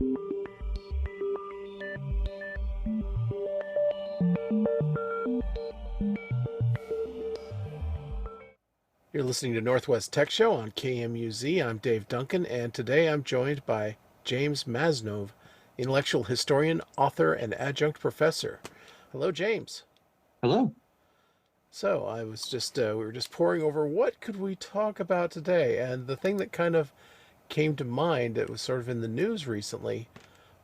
You're listening to Northwest Tech Show on KMUZ. I'm Dave Duncan, and today I'm joined by James Masnov, intellectual historian, author, and adjunct professor. Hello, James. Hello. So I was just we were just poring over what could we talk about today, and the thing that kind of came to mind that was sort of in the news recently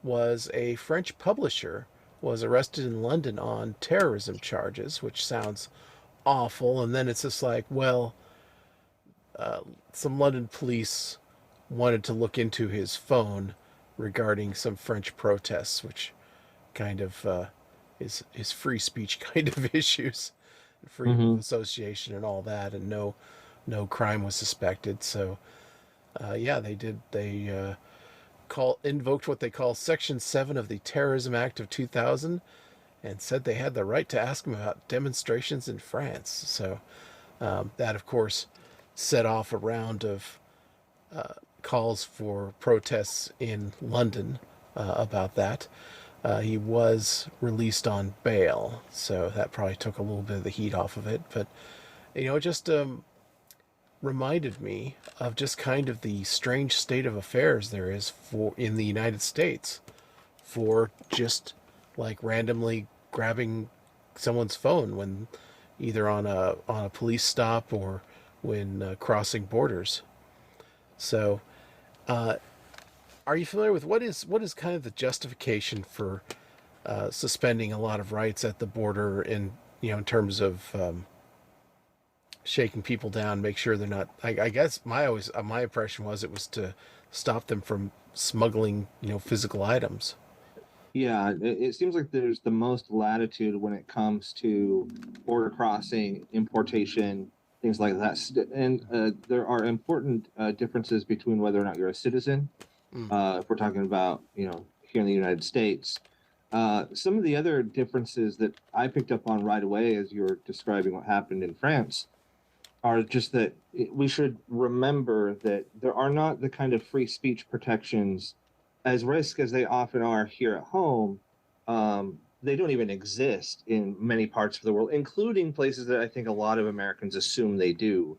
was a French publisher was arrested in London on terrorism charges, which sounds awful. And then it's just like, well, some London police wanted to look into his phone regarding some French protests, which kind of is free speech kind of issues, freedom of hmm association and all that, and no crime was suspected. So yeah, they call invoked what they call Section 7 of the Terrorism Act of 2000 and said they had the right to ask him about demonstrations in France. So that, of course, set off a round of calls for protests in London about that. He was released on bail, so that probably took a little bit of the heat off of it. But, it just reminded me of just kind of the strange state of affairs there is for in the United States for just like randomly grabbing someone's phone when either on a police stop or when crossing borders. So, uh, are you familiar with what is kind of the justification for suspending a lot of rights at the border in terms of shaking people down, make sure they're not. I guess my impression was it was to stop them from smuggling physical items. Yeah, it seems like there's the most latitude when it comes to border crossing, importation, things like that. And there are important differences between whether or not you're a citizen, Mm. if we're talking about, here in the United States. Some of the other differences that I picked up on right away as you were describing what happened in France are just that we should remember that there are not the kind of free speech protections as risk as they often are here at home. They don't even exist in many parts of the world, including places that I think a lot of Americans assume they do,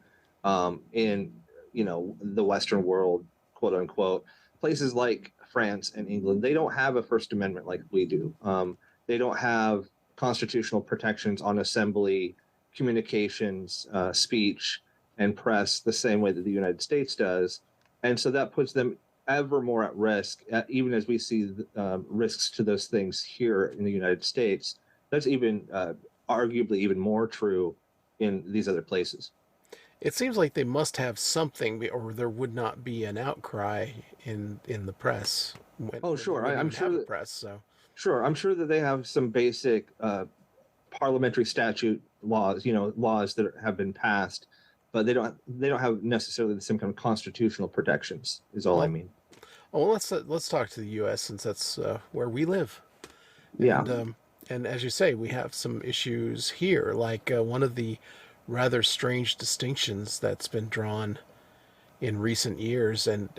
in the Western world, quote unquote. Places like France and England, they don't have a First Amendment like we do. They don't have constitutional protections on assembly, communications, speech, and press the same way that the United States does. And so that puts them ever more at risk, even as we see risks to those things here in the United States. That's even arguably even more true in these other places. It seems like they must have something, or there would not be an outcry in the press Oh, when they sure. wouldn't I'm even have sure a that, press. So sure. I'm sure that they have some basic parliamentary statute laws, laws that have been passed, but they don't have necessarily the same kind of constitutional protections. Is all I well, mean. let's talk to the U.S. since that's where we live, Yeah. and as you say, we have some issues here. Like one of the rather strange distinctions that's been drawn in recent years, and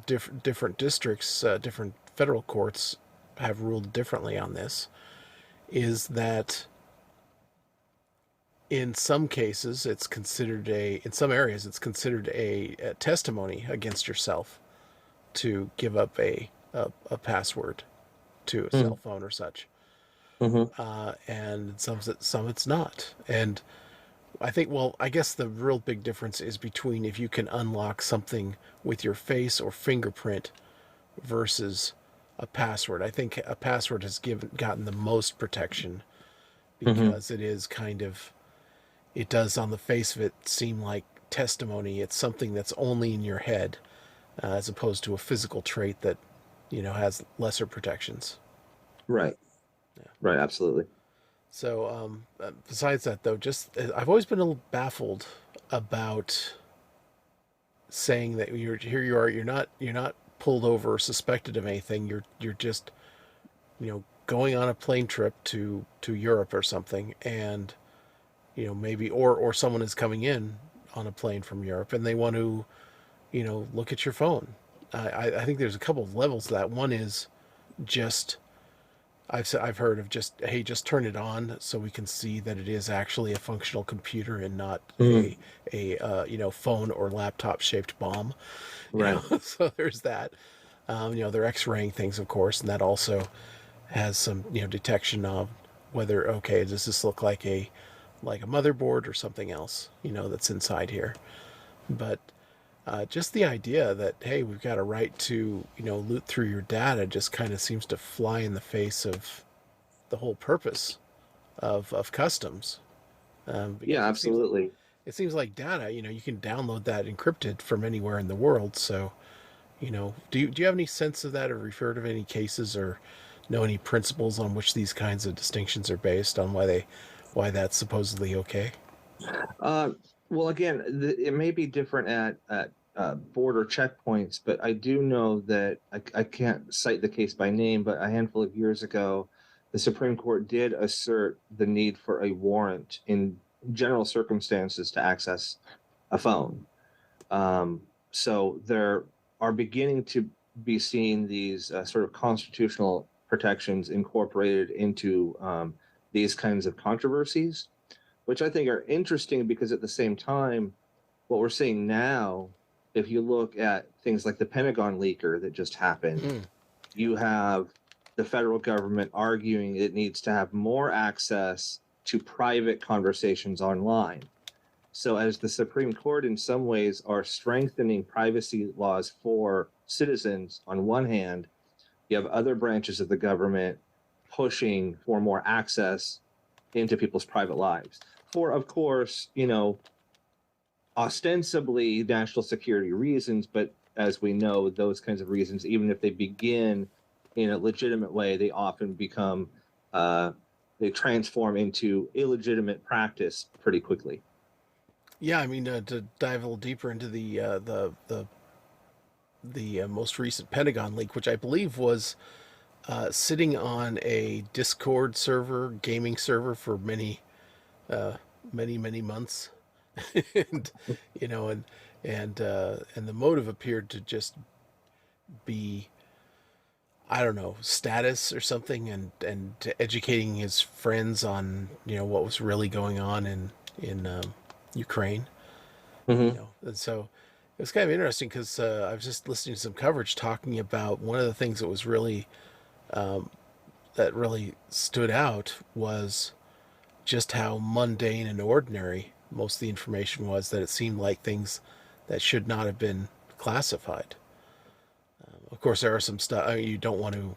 different districts, different federal courts have ruled differently on this, is that in some cases in some areas it's considered a testimony against yourself to give up a password to a cell phone or such, Mm-hmm. and some it's not. And I guess the real big difference is between if you can unlock something with your face or fingerprint versus a password. I think a password has gotten the most protection Mm-hmm. because it does on the face of it seem like testimony. It's something that's only in your head, as opposed to a physical trait that has lesser protections. Right. Yeah. Right. Absolutely. So besides that, though, just I've always been a little baffled about saying that here you are, you're not pulled over or suspected of anything. You're just going on a plane trip to Europe or something, and maybe or someone is coming in on a plane from Europe and they want to look at your phone. I think there's a couple of levels to that. One is just I've heard of just, hey, just turn it on so we can see that it is actually a functional computer and not Mhm. a phone or laptop shaped bomb. Right. So there's that. They're X-raying things, of course, and that also has some detection of whether, okay, does this look like a motherboard or something else that's inside here. But just the idea that, hey, we've got a right to loot through your data just kind of seems to fly in the face of the whole purpose of customs, Yeah, because absolutely. it seems like data, you can download that encrypted from anywhere in the world. So do you have any sense of that, or referred of any cases, or know any principles on which these kinds of distinctions are based on, why that's supposedly okay? Uh, well, again, it may be different at border checkpoints, but I do know that I can't cite the case by name, but a handful of years ago, the Supreme Court did assert the need for a warrant in general circumstances to access a phone. So there are beginning to be seen these sort of constitutional protections incorporated into these kinds of controversies, which I think are interesting because at the same time, what we're seeing now, if you look at things like the Pentagon leaker that just happened, Mm. you have the federal government arguing it needs to have more access to private conversations online. So, as the Supreme Court, in some ways, are strengthening privacy laws for citizens on one hand, you have other branches of the government pushing for more access into people's private lives. For, of course, ostensibly national security reasons, but as we know, those kinds of reasons, even if they begin in a legitimate way, they often become, uh, they transform into illegitimate practice pretty quickly. Yeah, I mean, to dive a little deeper into the most recent Pentagon leak, which I believe was sitting on a Discord server, gaming server, for uh, many months, and you know, and the motive appeared to just be, I don't know, status or something, and educating his friends on what was really going on in Ukraine. Mm-hmm. And so it was kind of interesting because I was just listening to some coverage talking about one of the things that was really stood out was just how mundane and ordinary most of the information was, that it seemed like things that should not have been classified. Of course, there are some stuff, I mean, you don't want to.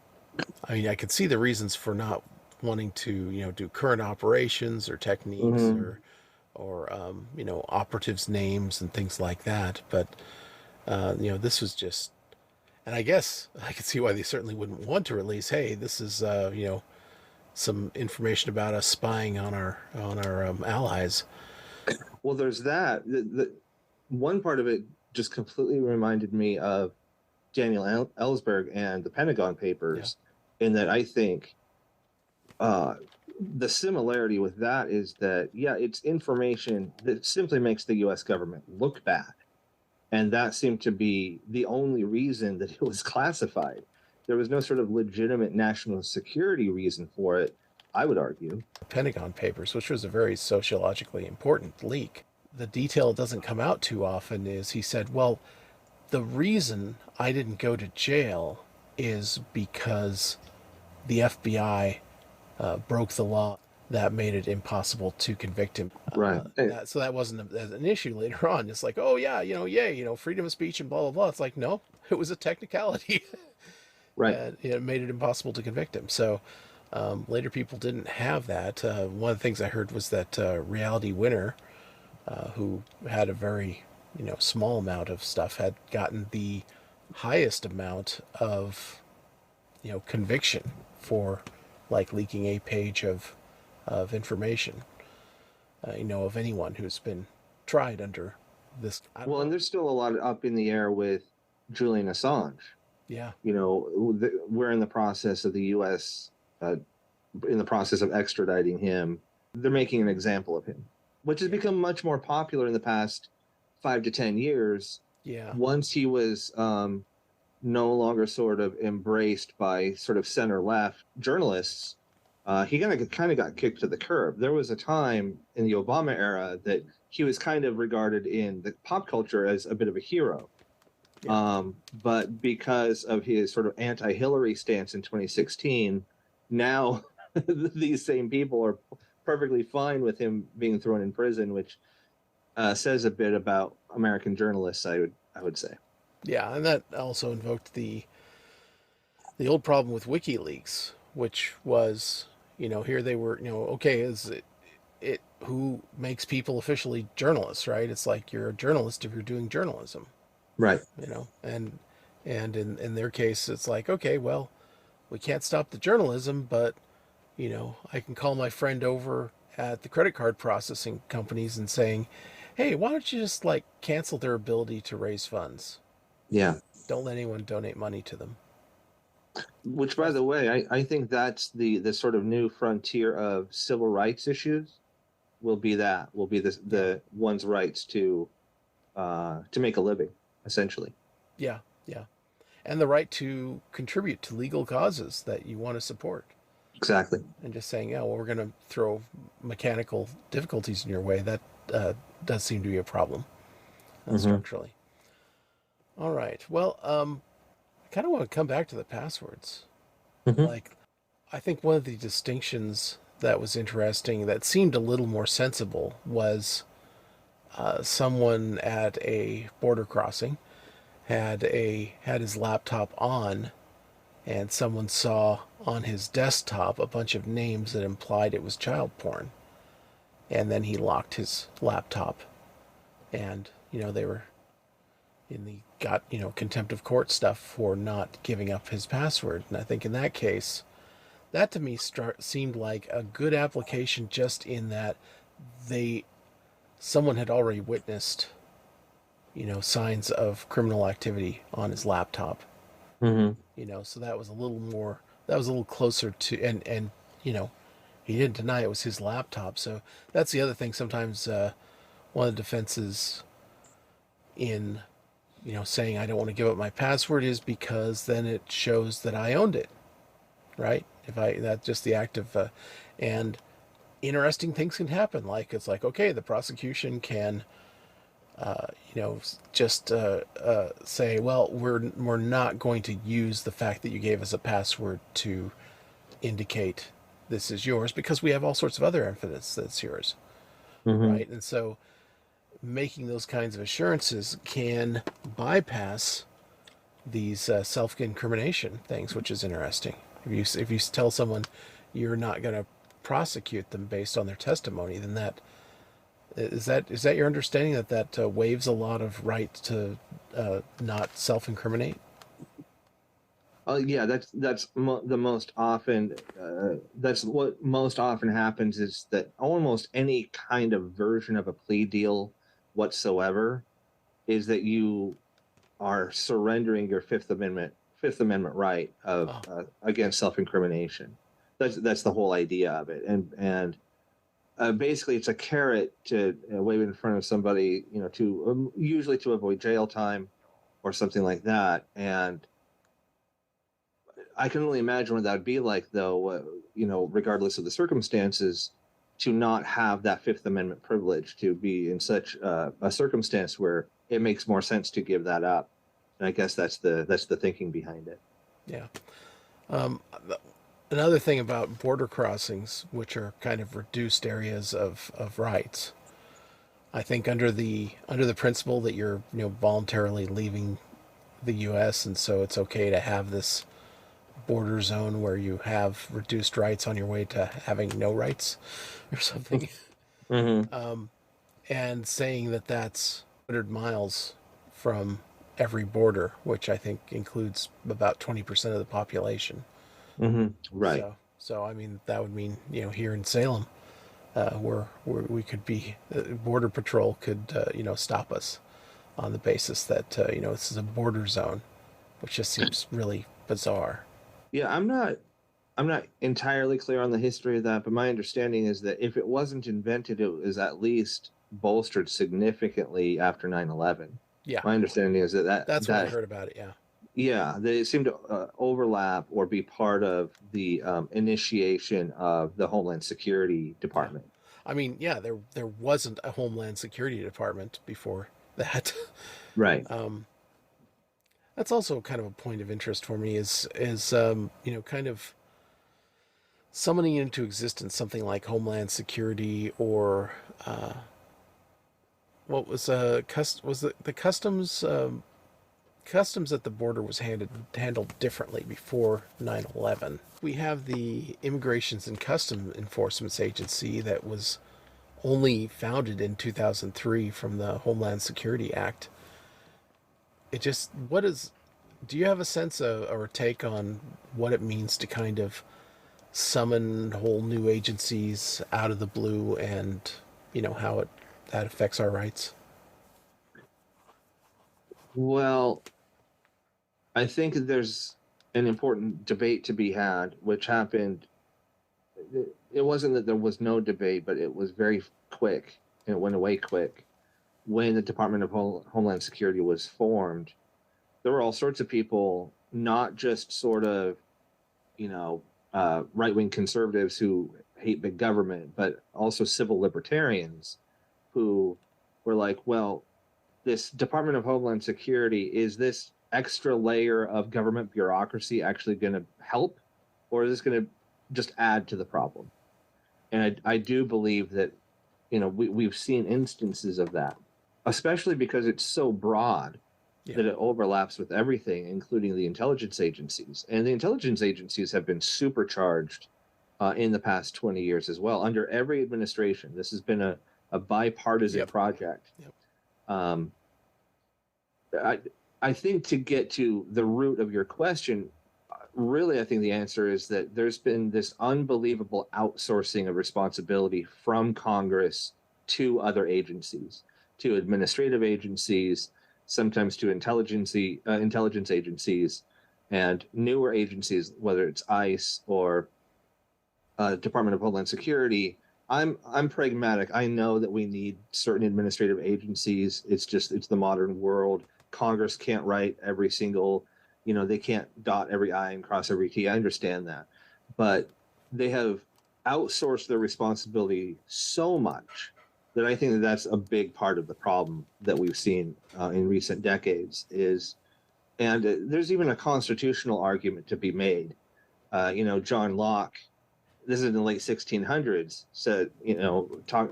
I mean, I could see the reasons for not wanting to, do current operations or techniques, Mm-hmm. or operatives' names and things like that. But this was just, and I guess I could see why they certainly wouldn't want to release. Hey, this is some information about us spying on our allies. Well, there's that. The one part of it just completely reminded me of Daniel Ellsberg and the Pentagon Yeah, Papers, in that I think uh, the similarity with that is that, yeah, it's information that simply makes the US government look bad. And that seemed to be the only reason that it was classified. There was no sort of legitimate national security reason for it, I would argue. Pentagon Papers, which was a very sociologically important leak. The detail doesn't come out too often is he said, well, the reason I didn't go to jail is because the FBI broke the law that made it impossible to convict him. Right. That wasn't an issue later on. It's like, oh yeah, yay, freedom of speech and blah blah blah. It's like, no, it was a technicality, Right. and it made it impossible to convict him. So later people didn't have that. One of the things I heard was that Reality Winner, who had a very small amount of stuff, had gotten the highest amount of conviction for like leaking a page of information, of anyone who's been tried under this. I don't Well, and know. there's still a lot up in the air with Julian Assange. Yeah, We're in the process of the U.S. In the process of extraditing him. They're making an example of him, which has yeah, become much more popular in the past 5 to 10 years. yeah. Once he was no longer sort of embraced by sort of center left journalists, he kind of got kicked to the curb. There was a time in the Obama era that he was kind of regarded in the pop culture as a bit of a hero. Yeah. But because of his sort of anti-Hillary stance in 2016, now these same people are perfectly fine with him being thrown in prison, which says a bit about American journalists, I would say. Yeah, and that also invoked the old problem with WikiLeaks, which was, here they were, okay, is it who makes people officially journalists, right? It's like you're a journalist if you're doing journalism, Right. and in their case, it's like, okay, well, we can't stop the journalism, but I can call my friend over at the credit card processing companies and saying, hey, why don't you just like cancel their ability to raise funds? Yeah. Don't let anyone donate money to them. Which, by the way, I think that's the sort of new frontier of civil rights issues. Will be Yeah. the one's rights to make a living, essentially. Yeah, yeah. And the right to contribute to legal causes that you want to support. Exactly. And just saying, yeah, well, we're going to throw mechanical difficulties in your way, that uh, does seem to be a problem Hmm. structurally. All right. Well, I kind of want to come back to the passwords. Hmm. Like, I think one of the distinctions that was interesting that seemed a little more sensible was someone at a border crossing had his laptop on, and someone saw on his desktop a bunch of names that implied it was child porn, and then he locked his laptop, and they were in the got contempt of court stuff for not giving up his password. And I think in that case, that to me seemed like a good application, just in that they someone had already witnessed signs of criminal activity on his laptop. Hmm. So that was a little more, that was a little closer to, and you know he didn't deny it was his laptop. So that's the other thing. Sometimes one of the defenses in saying I don't want to give up my password is because then it shows that I owned it, right? If I That's just the act of and interesting things can happen. Like, it's like, okay, the prosecution can just say, well, we're not going to use the fact that you gave us a password to indicate this is yours, because we have all sorts of other evidence that's yours, Hmm. right? And so making those kinds of assurances can bypass these self-incrimination things, which is interesting. If you tell someone you're not going to prosecute them based on their testimony, then that your understanding that waives a lot of right to not self-incriminate? Oh yeah, the most often. That's what most often happens, is that almost any kind of version of a plea deal whatsoever is that you are surrendering your Fifth Amendment right of Oh, against self-incrimination. That's the whole idea of it, and basically it's a carrot to wave in front of somebody, to usually to avoid jail time or something like that. And I can only imagine what that would be like, though, regardless of the circumstances, to not have that Fifth Amendment privilege, to be in such a circumstance where it makes more sense to give that up. And I guess that's the thinking behind it. yeah. Um, Another thing about border crossings, which are kind of reduced areas of rights, I think under the principle that you're voluntarily leaving the U.S., and so it's okay to have this border zone where you have reduced rights on your way to having no rights or something, Mm-hmm. and saying that that's 100 miles from every border, which I think includes about 20% of the population. Mm-hmm. Right. So I mean, that would mean here in Salem, where we could be, border patrol could stop us on the basis that this is a border zone, which just seems really bizarre. Yeah, I'm not entirely clear on the history of that, but my understanding is that if it wasn't invented, it was at least bolstered significantly after 9/11. Yeah, My understanding is that that that's what I that heard about it. Yeah. Yeah, they seem to overlap or be part of the initiation of the Homeland Security Yeah. Department. I mean, yeah, there wasn't a Homeland Security Department before that. Right. um, that's also kind of a point of interest for me is you know, kind of summoning into existence something like Homeland Security or what was was the customs customs at the border was handled differently before 9/11. We have the Immigrations and Customs Enforcement Agency that was only founded in 2003 from the Homeland Security Act. It just, what is, do you have a sense of, or a take on what it means to kind of summon whole new agencies out of the blue, and you know how it that affects our rights? Well, I think there's an important debate to be had, which happened. It wasn't that there was no debate, but it was very quick. It went away quick. When the Department of Homeland Security was formed, there were all sorts of people, not just sort of, you know, right wing conservatives who hate big government, but also civil libertarians who were like, well, this Department of Homeland Security, is this extra layer of government bureaucracy actually going to help, or is this going to just add to the problem? And I do believe that, we've seen instances of that, especially because it's so broad Yeah. that it overlaps with everything, including the intelligence agencies. And the intelligence agencies have been supercharged in the past 20 years as well, under every administration. This has been a bipartisan Yep. project. Yep. Um, I, I think, to get to the root of your question, really, I think the answer is that there's been this unbelievable outsourcing of responsibility from Congress to other agencies, to administrative agencies, sometimes to intelligence agencies, and newer agencies, whether it's ICE or Department of Homeland Security. I'm pragmatic. I know that we need certain administrative agencies. It's the modern world. Congress can't write every single, they can't dot every I and cross every T. I understand that, but they have outsourced their responsibility so much that I think that that's a big part of the problem that we've seen in recent decades. And there's even a constitutional argument to be made. John Locke, this is in the late 1600s, said,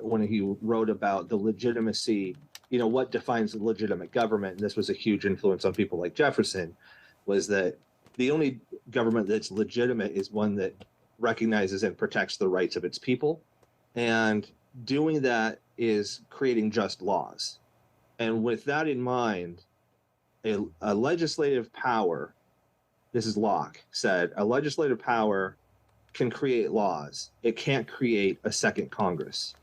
when he wrote about the legitimacy, what defines a legitimate government, and this was a huge influence on people like Jefferson, was that the only government that's legitimate is one that recognizes and protects the rights of its people. And doing that is creating just laws. And with that in mind, a legislative power, this is Locke said, a legislative power can create laws. It can't create a second Congress.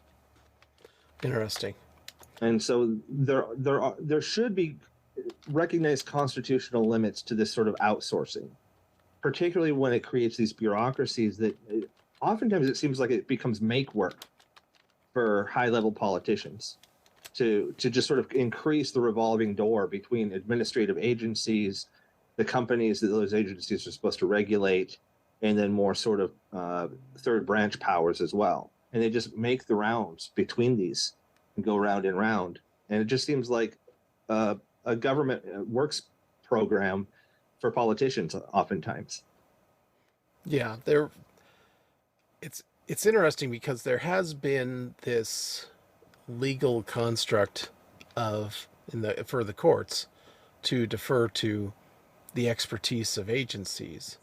Interesting. And so there should be recognized constitutional limits to this sort of outsourcing, particularly when it creates these bureaucracies that oftentimes it seems like it becomes make work for high level politicians to just sort of increase the revolving door between administrative agencies, the companies that those agencies are supposed to regulate, and then more sort of third branch powers as well. And they just make the rounds between these and go round and round. And it just seems like a government works program for politicians oftentimes. Yeah, there. It's interesting because there has been this legal construct of in the for the courts to defer to the expertise of agencies,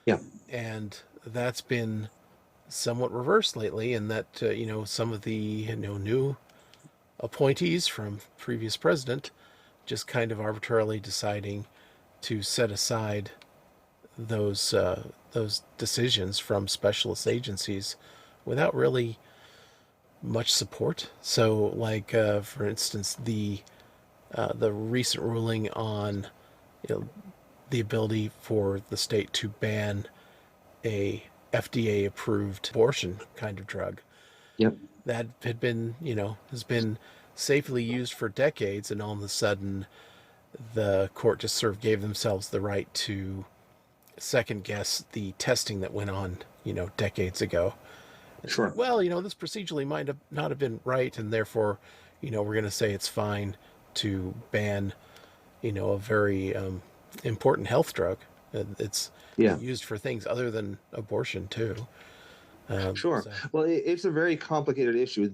Yeah. and that's been somewhat reversed lately. In that some of the new appointees from previous president just kind of arbitrarily deciding to set aside those decisions from specialist agencies without really much support. So, like for instance, the recent ruling on the ability for the state to ban a FDA approved abortion kind of drug Yep. that had been has been safely used for decades, and all of a sudden the court just sort of gave themselves the right to second guess the testing that went on, decades ago. It's like, Sure. well, this procedurally might have not have been right, and therefore, we're going to say it's fine to ban, a very important health drug. It's Yeah. used for things other than abortion too. Sure. So Well, it's a very complicated issue.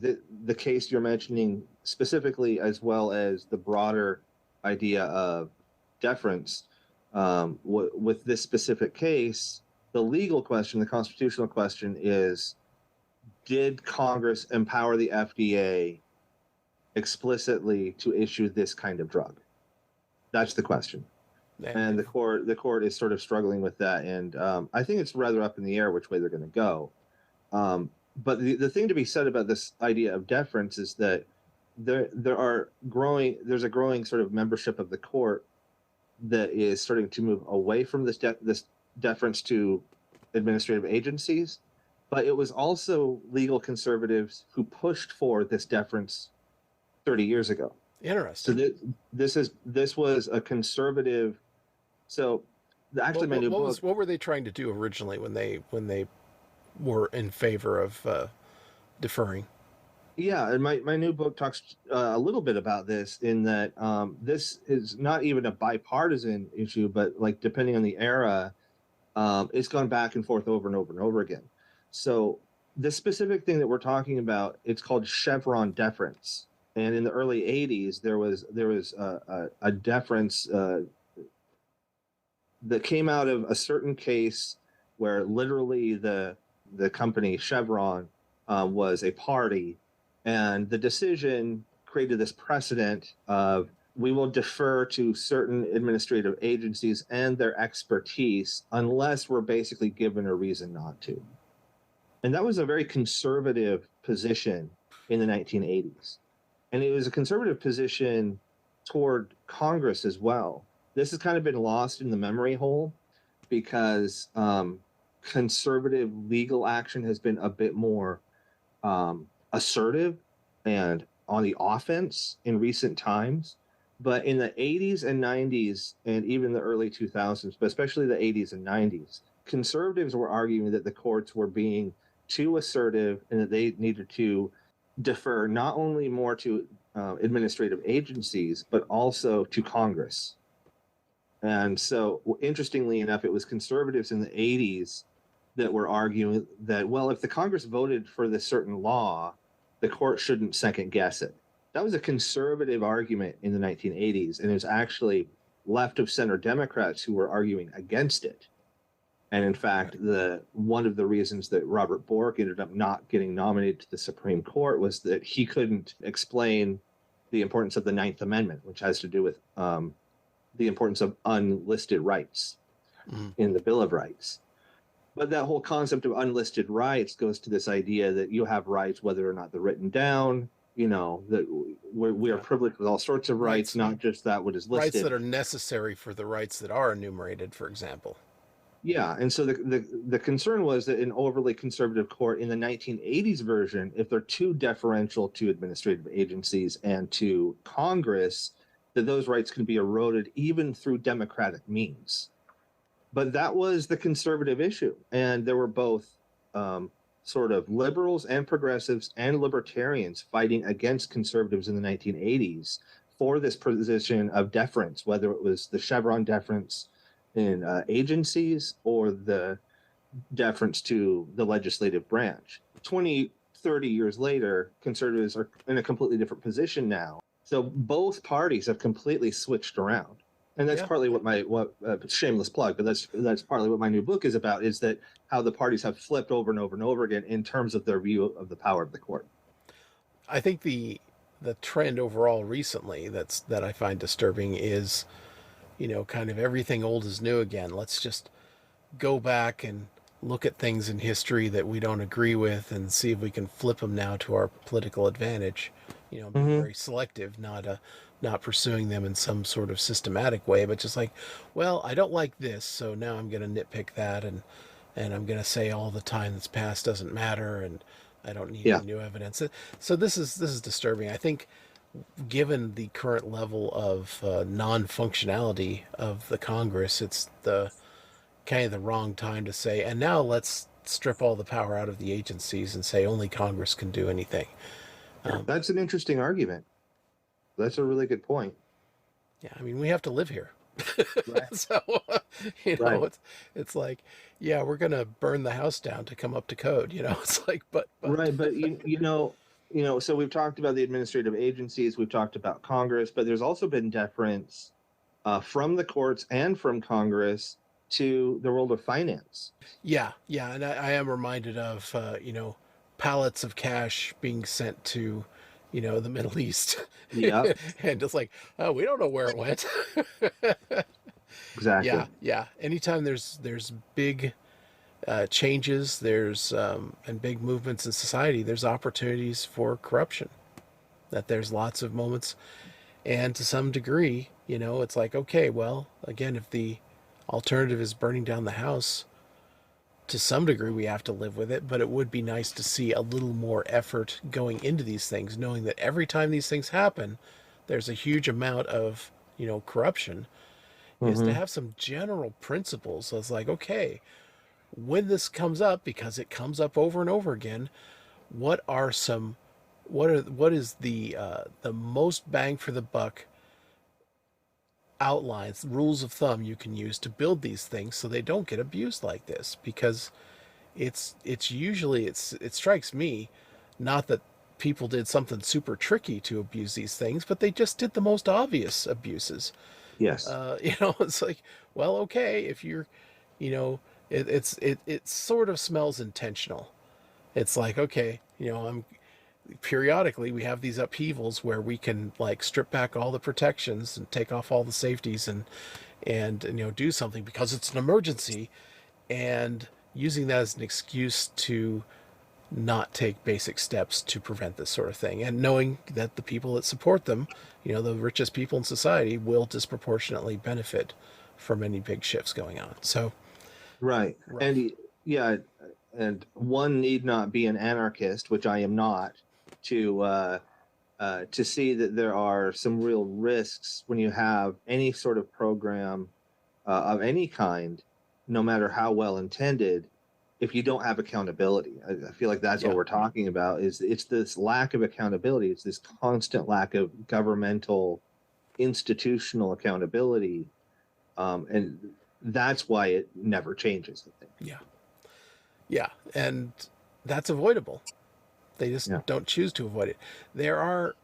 The case you're mentioning specifically, as well as the broader idea of deference, with this specific case, the legal question, the constitutional question is, did Congress empower the FDA explicitly to issue this kind of drug? That's the question. And and the court is sort of struggling with that. And I think it's rather up in the air which way they're going to go. But the thing to be said about this idea of deference is that there's a growing sort of membership of the court that is starting to move away from this deference to administrative agencies. But it was also legal conservatives who pushed for this deference 30 years ago. So interesting. this was a conservative. So actually, my new book. What were they trying to do originally when they were in favor of deferring? Yeah, and my new book talks a little bit about this, in that this is not even a bipartisan issue, but like depending on the era, it's gone back and forth over and over and over again. So the specific thing that we're talking about, it's called Chevron deference. And in the early '80s, there was a deference that came out of a certain case where literally the company Chevron was a party, and the decision created this precedent of, we will defer to certain administrative agencies and their expertise unless we're basically given a reason not to. And that was a very conservative position in the 1980s. And it was a conservative position toward Congress as well. This has kind of been lost in the memory hole because conservative legal action has been a bit more assertive and on the offense in recent times. But in the 80s and 90s, and even the early 2000s, but especially the 80s and 90s, conservatives were arguing that the courts were being too assertive and that they needed to defer not only more to administrative agencies, but also to Congress. And so, interestingly enough, it was conservatives in the 80s that were arguing that, well, if the Congress voted for this certain law, the court shouldn't second guess it. That was a conservative argument in the 1980s, and it was actually left of center Democrats who were arguing against it. And in fact, one of the reasons that Robert Bork ended up not getting nominated to the Supreme Court was that he couldn't explain the importance of the Ninth Amendment, which has to do with the importance of unlisted rights in the Bill of Rights. But that whole concept of unlisted rights goes to this idea that you have rights whether or not they're written down, that we are privileged with all sorts of rights, not just that what is listed. Rights that are necessary for the rights that are enumerated, for example. Yeah, and so the concern was that an overly conservative court in the 1980s version, if they're too deferential to administrative agencies and to Congress, that those rights can be eroded even through democratic means. But that was the conservative issue, and there were both sort of liberals and progressives and libertarians fighting against conservatives in the 1980s for this position of deference, whether it was the Chevron deference in agencies or the deference to the legislative branch. 20, 30 years later, conservatives are in a completely different position now. So both parties have completely switched around. And that's partly what shameless plug, but that's partly what my new book is about, is that how the parties have flipped over and over and over again in terms of their view of the power of the court. I think the trend overall recently that I find disturbing is, kind of everything old is new again. Let's just go back and look at things in history that we don't agree with and see if we can flip them now to our political advantage. Be very selective, not pursuing them in some sort of systematic way, but just like, well, I don't like this, so now I'm going to nitpick that, and I'm going to say all the time that's past doesn't matter, and I don't need any new evidence. So this is disturbing. I think given the current level of non-functionality of the Congress, it's the kind of the wrong time to say, and now let's strip all the power out of the agencies and say only Congress can do anything. That's an interesting argument. That's a really good point. Yeah, I mean, we have to live here. Right. So, Right. it's like, yeah, we're gonna burn the house down to come up to code. It's like, but Right. But so we've talked about the administrative agencies, we've talked about Congress, but there's also been deference from the courts and from Congress to the world of finance. yeah, yeah, and I am reminded of pallets of cash being sent to the Middle East, Yeah, and just like, oh, we don't know where it went. exactly. Yeah, yeah. Anytime there's big changes, there's and big movements in society, there's opportunities for corruption. That there's lots of moments, and to some degree, it's like, okay, well, again, if the alternative is burning down the house, to some degree we have to live with it. But it would be nice to see a little more effort going into these things, knowing that every time these things happen, there's a huge amount of corruption. Is to Hmm. have some general principles. So it's like, okay, when this comes up, because it comes up over and over again, what are some what is the most bang for the buck outlines, rules of thumb you can use to build these things so they don't get abused like this? Because it's usually it strikes me, not that people did something super tricky to abuse these things, but they just did the most obvious abuses. Yes. It's like, well, okay, if you're, you know, it sort of smells intentional. It's like, okay, I'm periodically we have these upheavals where we can like strip back all the protections and take off all the safeties and do something because it's an emergency, and using that as an excuse to not take basic steps to prevent this sort of thing, and knowing that the people that support them, the richest people in society, will disproportionately benefit from any big shifts going on. So Right. rough. And yeah, and one need not be an anarchist, which I am not, to to see that there are some real risks when you have any sort of program of any kind, no matter how well intended, if you don't have accountability. I feel like that's what Yeah, we're talking about. Is it's this lack of accountability. It's this constant lack of governmental institutional accountability, and that's why it never changes. I think. yeah, yeah, and that's avoidable. They just Yeah. don't choose to avoid it. There are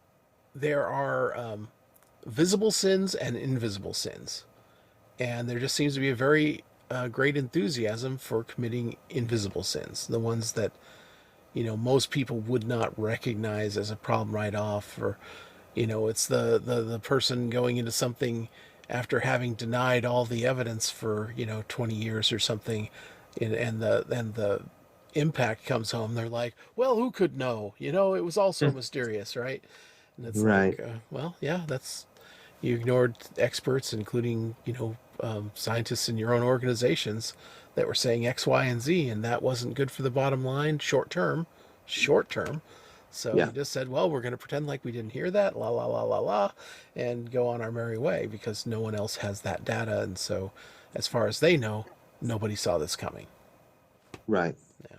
visible sins and invisible sins, and there just seems to be a very great enthusiasm for committing invisible sins, the ones that most people would not recognize as a problem right off. Or it's the person going into something after having denied all the evidence for 20 years or something, and the impact comes home. They're like, well, who could know? It was all so mysterious, right? And it's like, Right. well, yeah, that's you ignored experts, including scientists in your own organizations that were saying X, Y, and Z, and that wasn't good for the bottom line short term. Short term. So you Yeah. just said, well, we're going to pretend like we didn't hear that, la la la la la, and go on our merry way because no one else has that data, and so as far as they know, nobody saw this coming. Right. Yeah.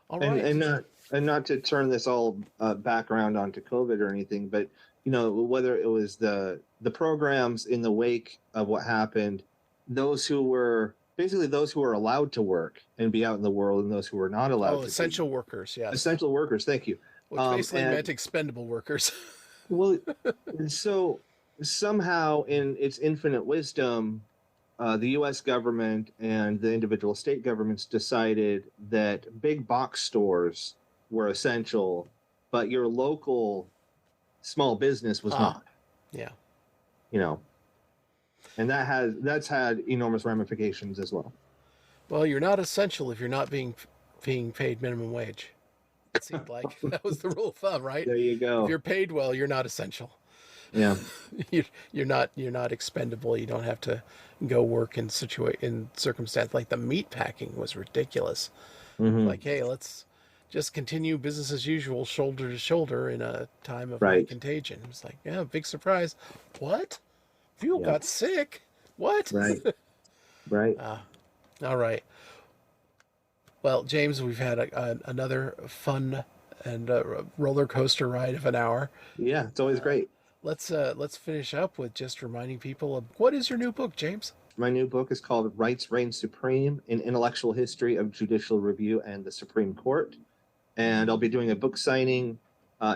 All and right. and not and not to turn this all background onto COVID or anything, but whether it was the programs in the wake of what happened, those who were allowed to work and be out in the world, and those who were not Oh, allowed to be essential workers, yes, essential workers. Thank you. which basically And meant expendable workers. well, and so somehow in its infinite wisdom, the US government and the individual state governments decided that big box stores were essential, but your local small business was Ah, not, yeah. you know, and that's had enormous ramifications as well. Well, you're not essential if you're not being paid minimum wage. It seemed like that was the rule of thumb, right? There you If go. you're paid well, you're not essential. Yeah. You're not expendable. You don't have to go work in circumstance like the meat packing was ridiculous. Hmm. Like, hey, let's just continue business as usual, shoulder to shoulder in a time of high Right. contagion. It's like, yeah, big surprise. What? People Yeah. got sick? What? Right. Right. All right. Well, James, we've had another fun and roller coaster ride of an hour. Yeah, it's always great. Let's finish up with just reminding people of what is your new book, James? My new book is called Rights Reign Supreme: An Intellectual History of Judicial Review and the Supreme Court. And I'll be doing a book signing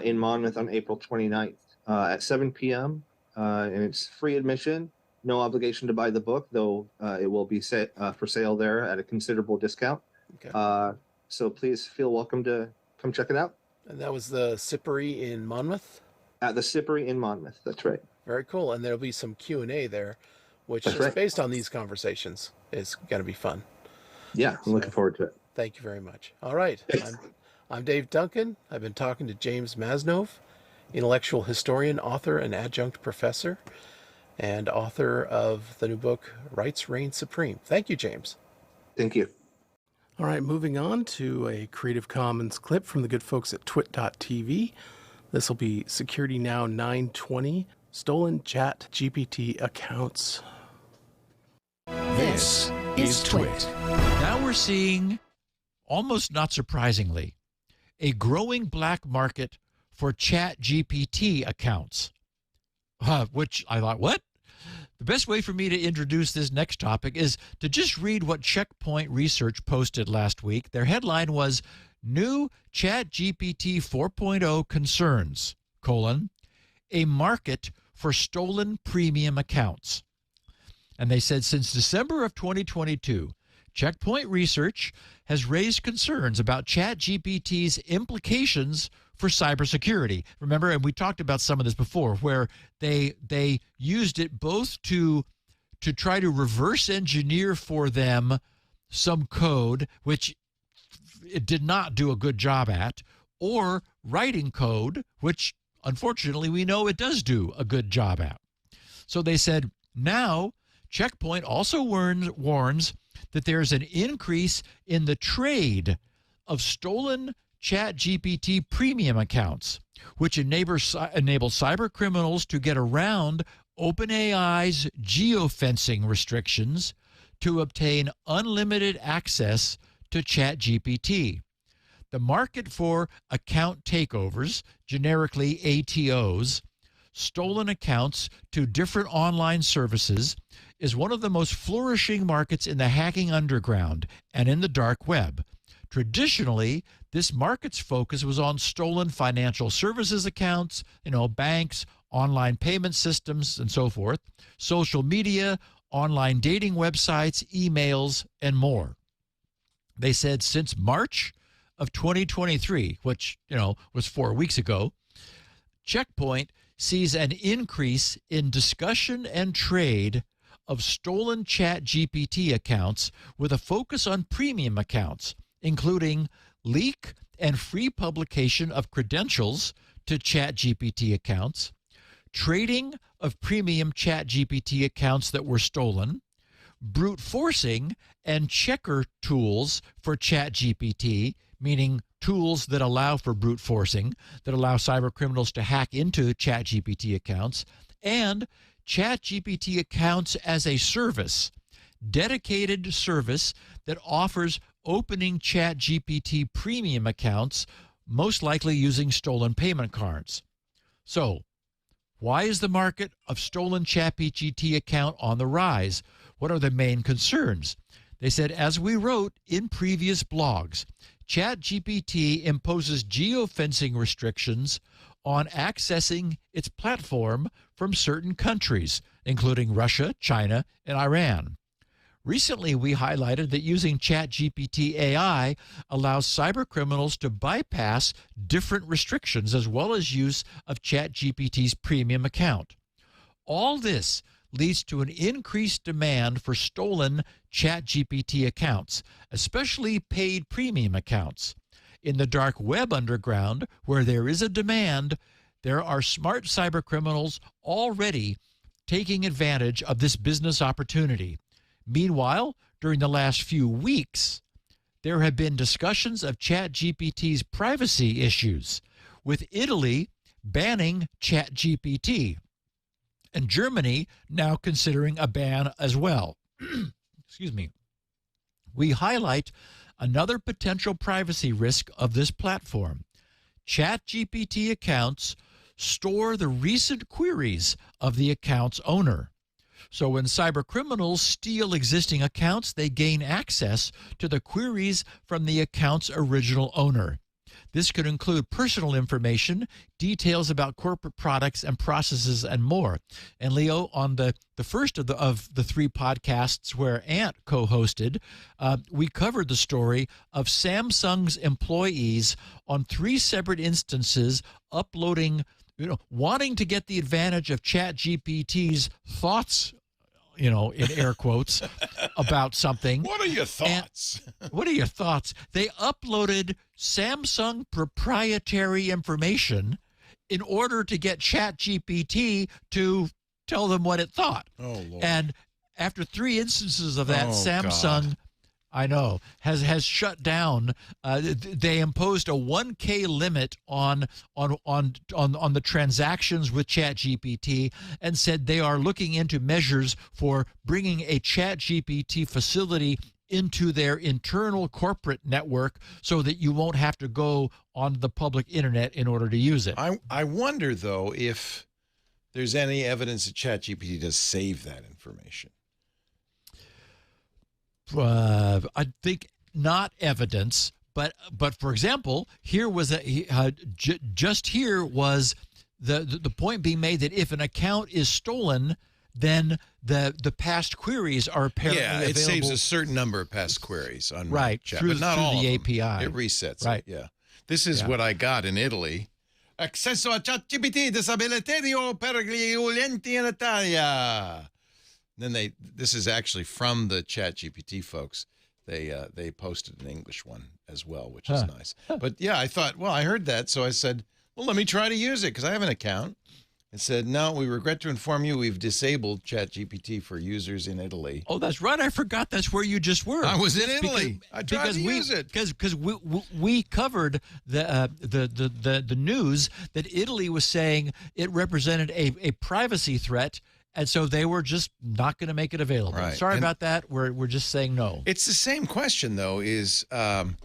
in Monmouth on April 29th at 7 p.m. And it's free admission, no obligation to buy the book, though it will be set for sale there at a considerable discount. Okay. So please feel welcome to come check it out. And that was the Sippery in Monmouth. At the Sippery in Monmouth. That's right. Very cool. And there'll be some Q&A there, which That's is right. based on these conversations is going to be fun. Yeah, I'm looking forward to it. Thank you very much. All right. I'm Dave Duncan. I've been talking to James Masnov, intellectual historian, author, and adjunct professor, and author of the new book, Rights Reign Supreme. Thank you, James. Thank you. All right, moving on to a Creative Commons clip from the good folks at twit.tv. This will be Security Now 920, Stolen Chat GPT Accounts. This is Twit. Now we're seeing, almost not surprisingly, a growing black market for Chat GPT accounts, which I thought, what? The best way for me to introduce this next topic is to just read what Checkpoint Research posted last week. Their headline was, New Chat GPT 4.0 Concerns, a market for stolen premium accounts. And they said since December of 2022, Checkpoint Research has raised concerns about ChatGPT's implications for cybersecurity. Remember, and we talked about some of this before, where they used it both to try to reverse engineer for them some code, which it did not do a good job at, or writing code, which unfortunately we know it does do a good job at. So they said now Checkpoint also warns that there's an increase in the trade of stolen ChatGPT premium accounts, which enable cyber criminals to get around OpenAI's geofencing restrictions to obtain unlimited access to ChatGPT. The market for account takeovers, generically ATOs, stolen accounts to different online services, is one of the most flourishing markets in the hacking underground and in the dark web. Traditionally, this market's focus was on stolen financial services accounts, banks, online payment systems, and so forth, social media, online dating websites, emails, and more. They said since March of 2023, which, was 4 weeks ago, Checkpoint sees an increase in discussion and trade of stolen ChatGPT accounts with a focus on premium accounts, including leak and free publication of credentials to ChatGPT accounts, trading of premium ChatGPT accounts that were stolen, brute forcing and checker tools for ChatGPT, meaning tools that allow for brute forcing, that allow cyber criminals to hack into ChatGPT accounts, and ChatGPT accounts as a service, dedicated service that offers opening ChatGPT premium accounts, most likely using stolen payment cards. So, why is the market of stolen ChatGPT account on the rise? What are the main concerns? They said, as we wrote in previous blogs, ChatGPT imposes geofencing restrictions on accessing its platform from certain countries, including Russia, China, and Iran. Recently, we highlighted that using ChatGPT AI allows cybercriminals to bypass different restrictions as well as use of ChatGPT's premium account. All this leads to an increased demand for stolen ChatGPT accounts, especially paid premium accounts. In the dark web underground, where there is a demand, there are smart cybercriminals already taking advantage of this business opportunity. Meanwhile, during the last few weeks, there have been discussions of ChatGPT's privacy issues, with Italy banning ChatGPT and Germany now considering a ban as well. Excuse me. We highlight another potential privacy risk of this platform. ChatGPT accounts store the recent queries of the account's owner. So when cybercriminals steal existing accounts, they gain access to the queries from the account's original owner. This could include personal information, details about corporate products and processes, and more. And Leo, on the first of the three podcasts where Ant co-hosted, we covered the story of Samsung's employees on 3 separate instances uploading, wanting to get the advantage of ChatGPT's thoughts, in air quotes, about something. What are your thoughts? What are your thoughts? They uploaded Samsung proprietary information in order to get ChatGPT to tell them what it thought. Oh, Lord. And after 3 instances of that, Oh, Samsung, God. I know, has shut down. They imposed a 1K limit on the transactions with ChatGPT and said they are looking into measures for bringing a ChatGPT facility into their internal corporate network so that you won't have to go on the public internet in order to use it. I wonder, though, if there's any evidence that ChatGPT does save that information. I think not evidence, but for example, here was just here was the point being made that if an account is stolen, then the past queries are apparently it available. saves a certain number of past queries on right chat, through, but not through all the of them. API. It resets right. it. Yeah, this is what I got in Italy. Accesso a ChatGPT disabilitario per gli utenti in Italia. Then this is actually from the ChatGPT folks. They posted an English one as well, which is nice. But yeah, I thought, well, I heard that, so I said, well, let me try to use it because I have an account. It said, no, we regret to inform you we've disabled ChatGPT for users in Italy. Oh, that's right. I forgot that's where you just were. I was in Italy. I tried to use it because we covered the news that Italy was saying it represented a privacy threat. And so they were just not going to make it available. Right. Sorry about that. We're just saying no. It's the same question, though, is, and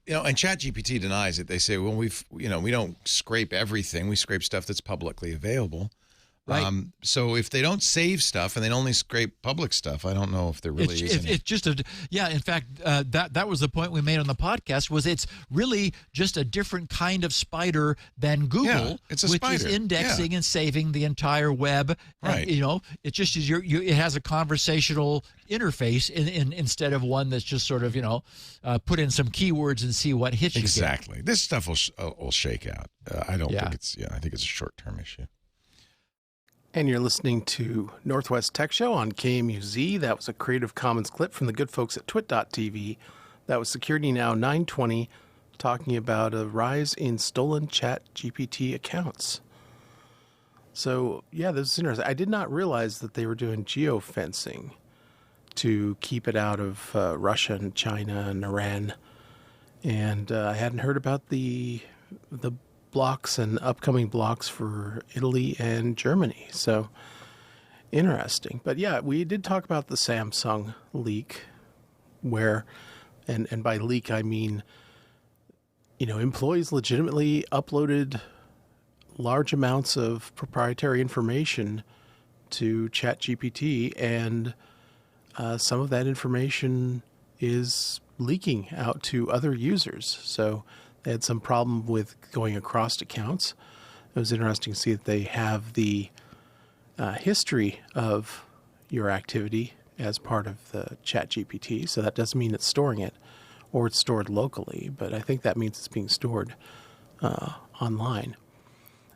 ChatGPT denies it. They say, well, we don't scrape everything. We scrape stuff that's publicly available. Right. So if they don't save stuff and they only scrape public stuff, I don't know if there really is any. It's just in fact, that was the point we made on the podcast, was it's really just a different kind of spider than Google, Yeah, it's a which spider. is indexing and saving the entire web. Right. And, it just is it has a conversational interface instead of one that's just sort of, put in some keywords and see what hits you. Exactly. This stuff will shake out. I don't think I think it's a short-term issue. And you're listening to Northwest Tech Show on KMUZ. That was a Creative Commons clip from the good folks at twit.tv. That was Security Now 920, talking about a rise in stolen ChatGPT accounts. So, yeah, this is interesting. I did not realize that they were doing geofencing to keep it out of Russia and China and Iran. And I hadn't heard about the blocks and upcoming blocks for Italy and Germany. So interesting. But yeah, we did talk about the Samsung leak where, and by leak, I mean, employees legitimately uploaded large amounts of proprietary information to ChatGPT, and some of that information is leaking out to other users. So they had some problem with going across accounts. It was interesting to see that they have the history of your activity as part of the ChatGPT. So that doesn't mean it's storing it or it's stored locally, but I think that means it's being stored online.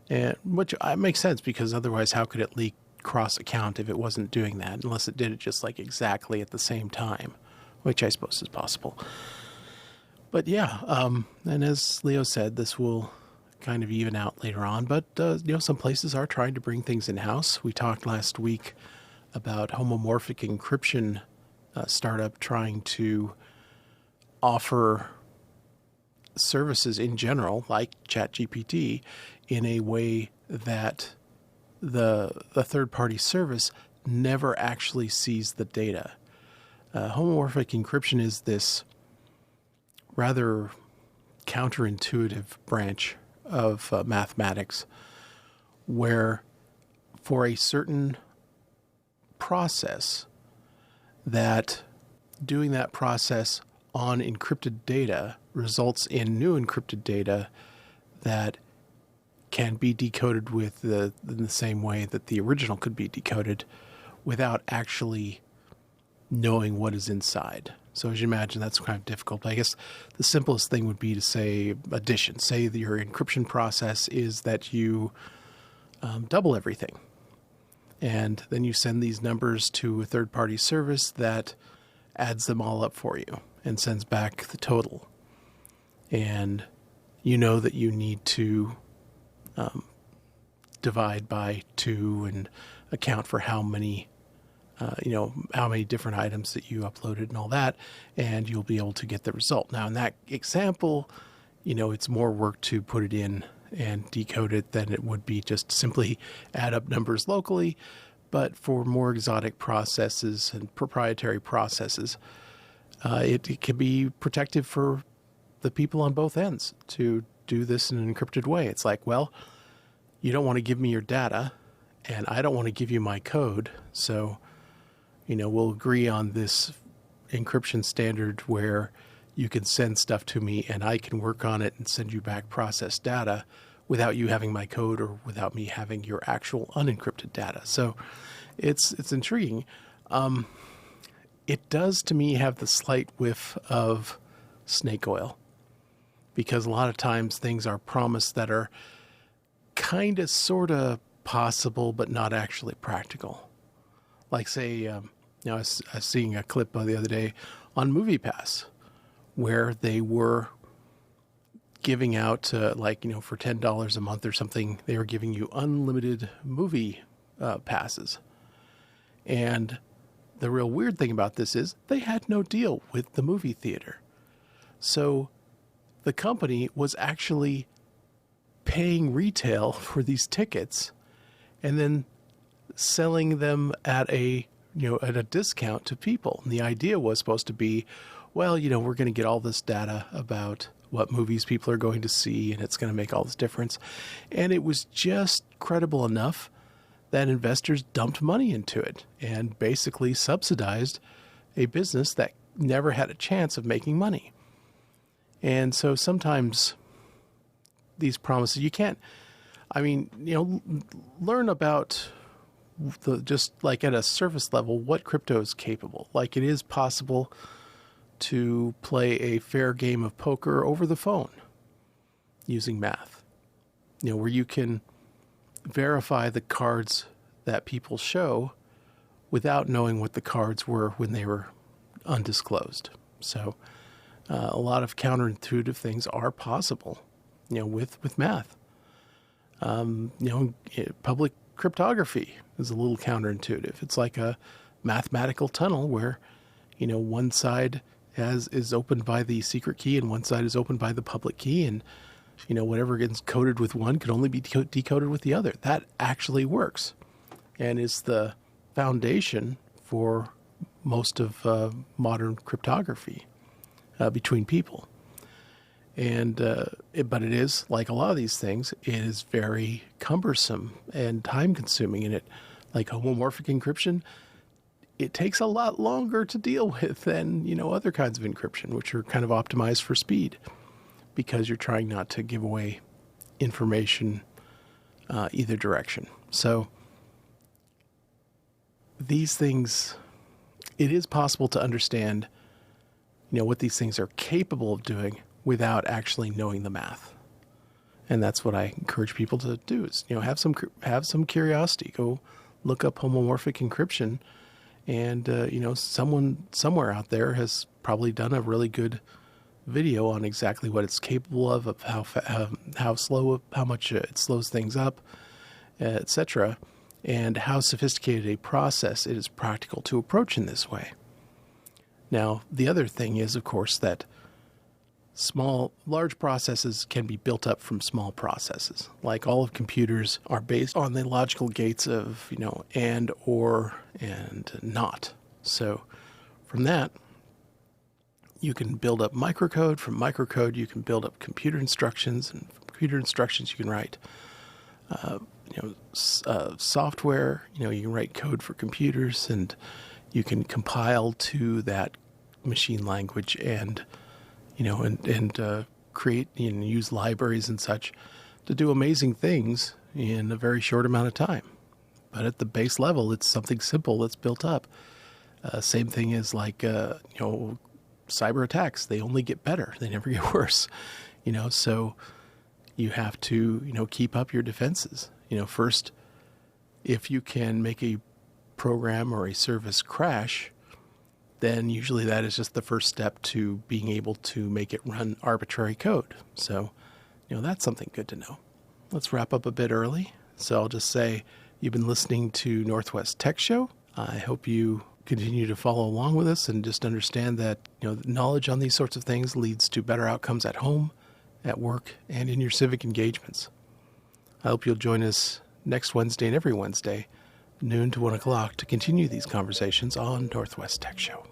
And which makes sense, because otherwise how could it leak cross account if it wasn't doing that, unless it did it just like exactly at the same time, which I suppose is possible. But yeah, and as Leo said, this will kind of even out later on. But, some places are trying to bring things in-house. We talked last week about homomorphic encryption startup trying to offer services in general, like ChatGPT, in a way that the third-party service never actually sees the data. Homomorphic encryption is this rather counterintuitive branch of mathematics where for a certain process that doing that process on encrypted data results in new encrypted data that can be decoded with in the same way that the original could be decoded without actually knowing what is inside. So as you imagine, that's kind of difficult. I guess the simplest thing would be to say addition. Say that your encryption process is that you double everything. And then you send these numbers to a third-party service that adds them all up for you and sends back the total. And you know that you need to divide by 2 and account for how many how many different items that you uploaded and all that, and you'll be able to get the result. Now, in that example, it's more work to put it in and decode it than it would be just simply add up numbers locally. But for more exotic processes and proprietary processes, it can be protective for the people on both ends to do this in an encrypted way. It's like, well, you don't want to give me your data, and I don't want to give you my code, so we'll agree on this encryption standard where you can send stuff to me and I can work on it and send you back processed data without you having my code or without me having your actual unencrypted data. So it's intriguing. It does, to me, have the slight whiff of snake oil, because a lot of times things are promised that are kind of, sort of possible, but not actually practical. Like, say, I was seeing a clip the other day on MoviePass where they were giving out, for $10 a month or something, they were giving you unlimited movie passes. And the real weird thing about this is they had no deal with the movie theater. So the company was actually paying retail for these tickets and then selling them at a discount to people. And the idea was supposed to be, well, we're going to get all this data about what movies people are going to see, and it's going to make all this difference. And it was just credible enough that investors dumped money into it and basically subsidized a business that never had a chance of making money. And so sometimes these promises, you can't, learn about just like at a surface level, what crypto is capable. Like, it is possible to play a fair game of poker over the phone using math, where you can verify the cards that people show without knowing what the cards were when they were undisclosed. So a lot of counterintuitive things are possible, with math. Public cryptography is a little counterintuitive. It's like a mathematical tunnel where, one side is opened by the secret key and one side is opened by the public key, and whatever gets coded with one could only be decoded with the other. That actually works and is the foundation for most of modern cryptography between people. And but it is, like a lot of these things, it is very cumbersome and time consuming. And it, like homomorphic encryption, it takes a lot longer to deal with than other kinds of encryption, which are kind of optimized for speed, because you're trying not to give away information either direction. So these things, it is possible to understand what these things are capable of doing without actually knowing the math. And that's what I encourage people to do, is have some curiosity. Go look up homomorphic encryption, and someone somewhere out there has probably done a really good video on exactly what it's capable of how much it slows things up, etc., and how sophisticated a process it is practical to approach in this way. Now, the other thing is, of course, that Large processes can be built up from small processes. Like all of computers are based on the logical gates of, and, or, and not. So from that, you can build up microcode. From microcode, you can build up computer instructions. And from computer instructions, you can write, software. You can write code for computers, and you can compile to that machine language and create and use libraries and such to do amazing things in a very short amount of time. But at the base level, it's something simple that's built up. Same thing as like, cyber attacks. They only get better. They never get worse. So you have to, keep up your defenses. First, if you can make a program or a service crash, then usually that is just the first step to being able to make it run arbitrary code. So, that's something good to know. Let's wrap up a bit early. So I'll just say you've been listening to Northwest Tech Show. I hope you continue to follow along with us and just understand that, knowledge on these sorts of things leads to better outcomes at home, at work, and in your civic engagements. I hope you'll join us next Wednesday and every Wednesday, noon to 1 o'clock, to continue these conversations on Northwest Tech Show.